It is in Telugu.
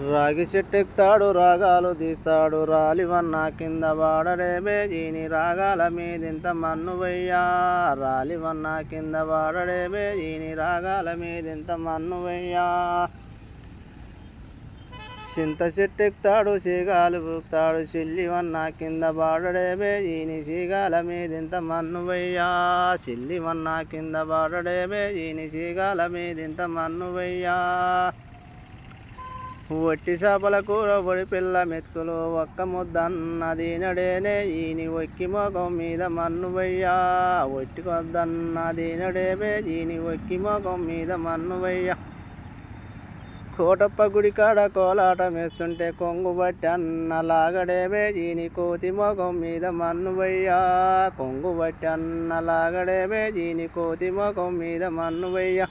రాగి చెట్టెక్తాడు రాగాలు తీస్తాడు రాలివన్న కింద వాడడే బేజీని రాగాల మీదింత మన్నువయ్యా రాలివన్న కింద వాడడే బేజీని రాగాల మీదింత మన్నువయ్యా చింత చెట్టెక్తాడు సీగాలు బుక్తాడు సిల్లివన్న కింద వాడడే బేజీని సీగాల మీదింత మన్నువయ్యా సిల్లివన్న కింద వాడడే బేజీని సీగాల మీదింత మన్నువయ్యా వట్టి చేపల కూర పొడి పిల్ల మెతుకులు ఒక్క ముద్దన్నది నడేనే ఈని ఒక్కి మొగం మీద మన్నువయ్యా ఒట్టి కొద్దన్నది నడేబే ఈని ఒక్కి మొగం మీద మన్నువయ్యా కోటప్ప గుడి కాడ కోలాటం వేస్తుంటే కొంగు బట్టి అన్న లాగడేబే ఈని కోతి మొగం మీద మన్నువయ్యా కొంగు బట్టి అన్న లాగడేబే ఈని కోతి మొగం మీద మన్నువయ్యా